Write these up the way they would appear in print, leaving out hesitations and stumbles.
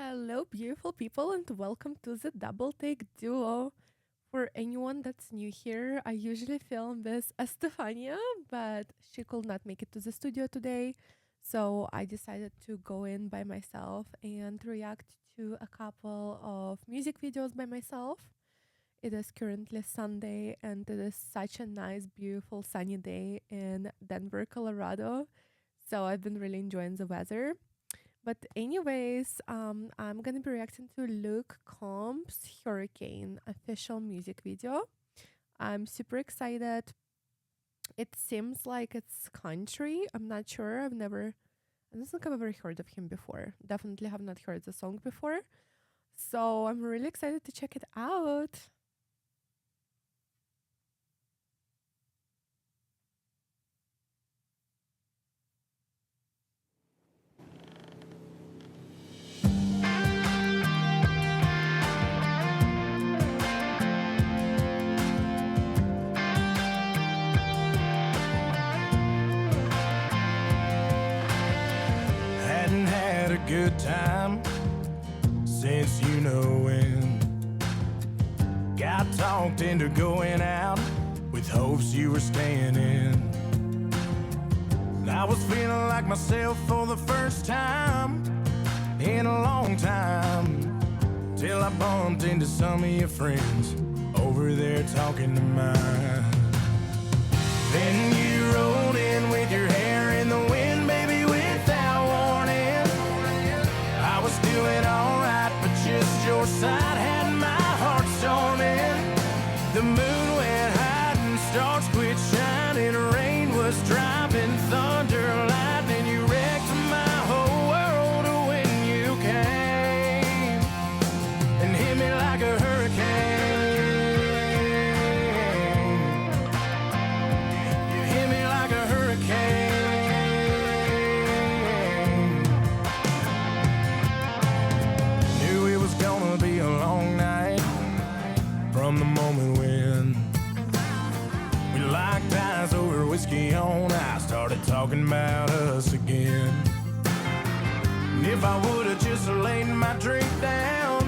Hello, beautiful people, and welcome to the Double Take Duo. For anyone that's new here, I usually film this as Stefania, but she could not make it to the studio today. So I decided to go in by myself and react to a couple of music videos by myself. It is currently Sunday, and it is such a nice, beautiful, sunny day in Denver, Colorado. So I've been really enjoying the weather. But anyways, I'm gonna be reacting to Luke Combs' Hurricane official music video. I'm super excited. It seems like it's country. I'm not sure. I don't think I've ever heard of him before. Definitely have not heard the song before. So I'm really excited to check it out. Hadn't had a good time since you know when. Got talked into going out with hopes you were staying in. I was feeling like myself for the first time in a long time, till I bumped into some of your friends over there talking to mine. Then you rolled in with your hair in the wind, baby, without warning. I was doing alright, but just your side had my heart storming. The moon went high and stars quit shining. Rain was dropping, thunder, lightning. You wrecked my whole world when you came and hit me like a hurricane. You hit me like a hurricane. Knew it was gonna be a long night from the moment when we locked eyes over whiskey on ice, started talking about us again. And if I would've just laid my drink down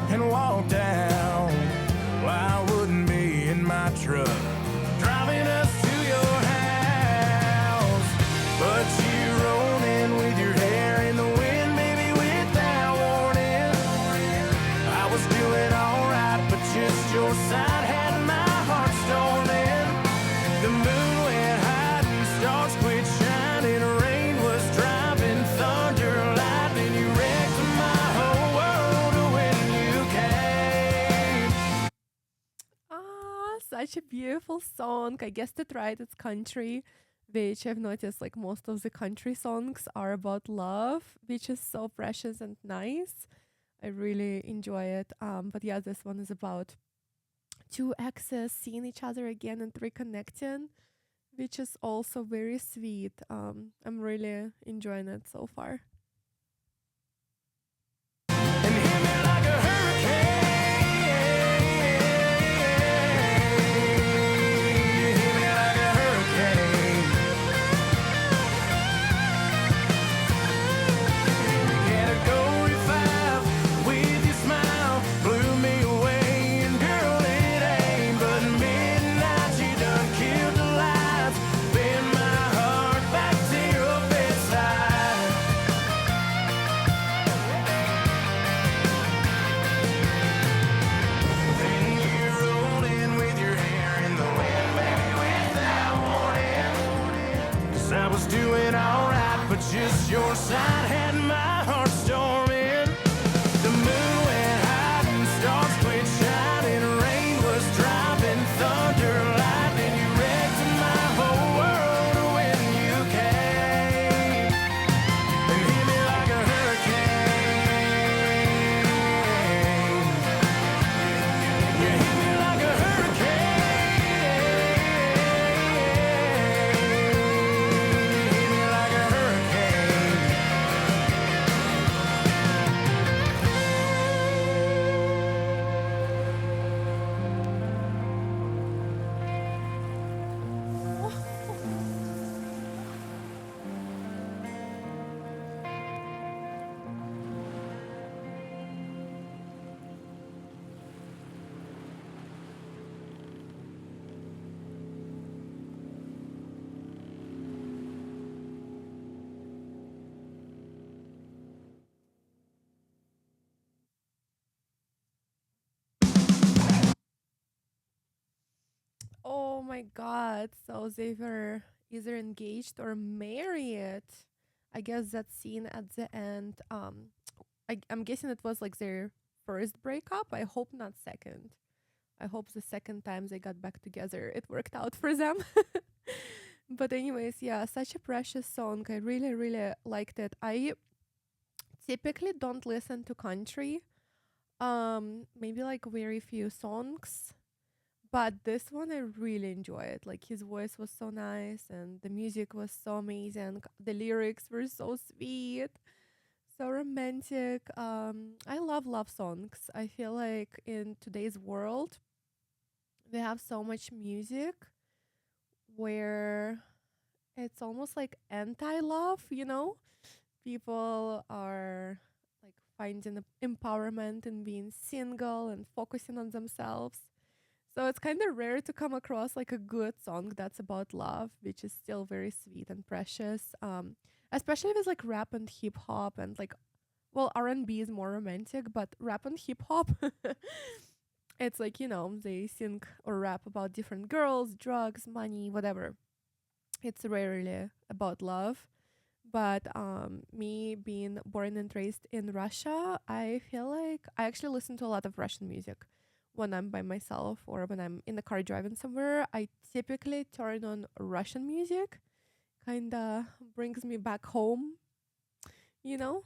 and walked out, well, I wouldn't be in my truck driving us to your house. But you rolled in with your hair in the wind, baby, without warning. I was doing alright, but just your side had my heart storming. The moon went high and stars quit shining. Rain was dropping, thunder, lightning. You wrecked my whole world when you came. Such a beautiful song. I guessed it right. It's country, which I've noticed like most of the country songs are about love, which is so precious and nice. I really enjoy it. But yeah, this one is about two exes seeing each other again and reconnecting, which is also very sweet. I'm really enjoying it so far. And hit me like a hurricane. Hit me like a hurricane. Category 5 with your smile blew me away. And girl, it ain't but midnight. You done killed the lights, bend my heart back to your bedside. Then you rolled in with your hair in the wind, baby, without warning. 'Cause I was doing alright, but just your side had my heart storming. The moon went high and stars quit shining. Rain was dropping, thunder, lightning. You wrecked my whole world when you came and hit me like a hurricane. You hit me like a hurricane. You hit me like a hurricane. my god. So they were either engaged or married. I guess that scene at the end, I'm guessing it was like their first breakup. I hope not second. I hope the second time they got back together, it worked out for them. But anyways, yeah, such a precious song. I really, really liked it. I typically don't listen to country. Maybe like very few songs. But this one I really enjoyed. Like his voice was so nice and the music was so amazing. The lyrics were so sweet, so romantic. I love love songs. I feel like in today's world we have so much music where it's almost like anti-love, you know? People are like finding empowerment and being single and focusing on themselves. So it's kind of rare to come across like a good song that's about love, which is still very sweet and precious. Especially if it's like rap and hip hop and like, well, R&B is more romantic, but rap and hip hop, it's like, you know, they sing or rap about different girls, drugs, money, whatever. It's rarely about love. But me being born and raised in Russia, I feel like I actually listen to a lot of Russian music when I'm by myself or when I'm in the car driving somewhere. I typically turn on Russian music. Kinda brings me back home, you know?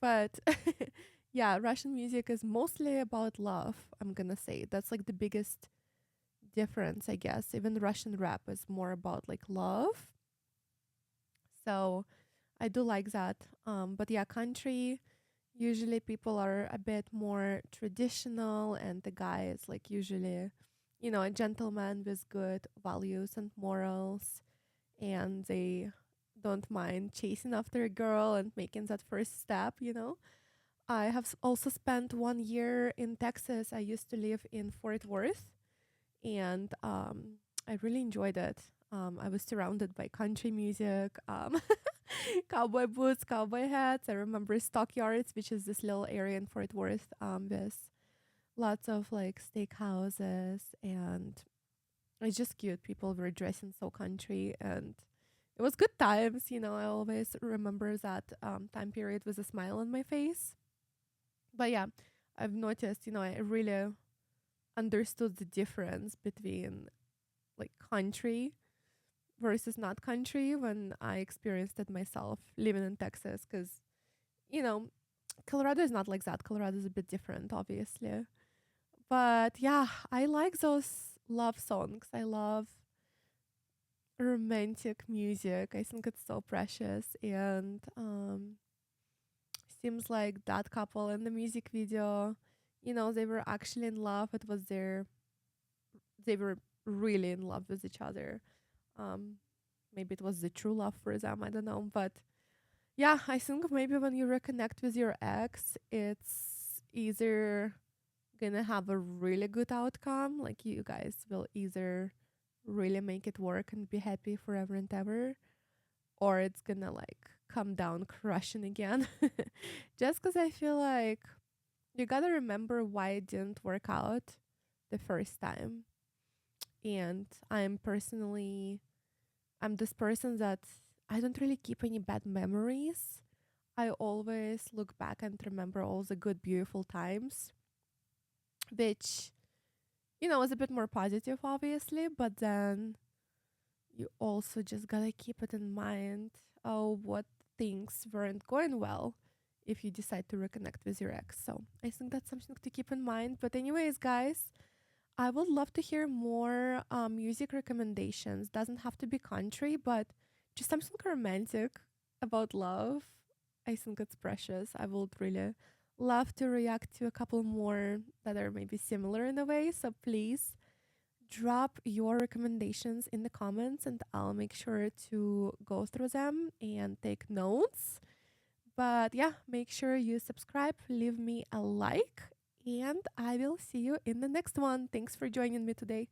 But yeah, Russian music is mostly about love, I'm gonna say. That's like the biggest difference, I guess. Even Russian rap is more about like love. So I do like that. But yeah, country, usually people are a bit more traditional, and the guy is like usually, you know, a gentleman with good values and morals, and they don't mind chasing after a girl and making that first step, you know. I have also spent 1 year in Texas. I used to live in Fort Worth, and I really enjoyed it. I was surrounded by country music, cowboy boots, cowboy hats. I remember Stockyards, which is this little area in Fort Worth, with lots of like steakhouses, and it's just cute. People were dressing so country, and it was good times. You know, I always remember that time period with a smile on my face. But yeah, I've noticed, you know, I really understood the difference between like country versus not country when I experienced it myself living in Texas. Because, you know, Colorado is not like that. Colorado is a bit different, obviously. But yeah, I like those love songs. I love romantic music. I think it's so precious. And seems like that couple in the music video, you know, they were actually in love. They were really in love with each other. Um, Maybe it was the true love for them. I don't know. But yeah, I think maybe when you reconnect with your ex, it's either gonna have a really good outcome, like you guys will either really make it work and be happy forever and ever, or it's gonna like come down crushing again. Just because I feel like you gotta remember why it didn't work out the first time. And I'm this person that I don't really keep any bad memories. I always look back and remember all the good, beautiful times, which, you know, is a bit more positive, obviously, but then you also just gotta keep it in mind. Oh, what things weren't going well if you decide to reconnect with your ex. So I think that's something to keep in mind. But, anyways, guys, I would love to hear more music recommendations. Doesn't have to be country, but just something romantic about love. I think it's precious. I would really love to react to a couple more that are maybe similar in a way. So please drop your recommendations in the comments and I'll make sure to go through them and take notes. But yeah, make sure you subscribe, leave me a like, and I will see you in the next one. Thanks for joining me today.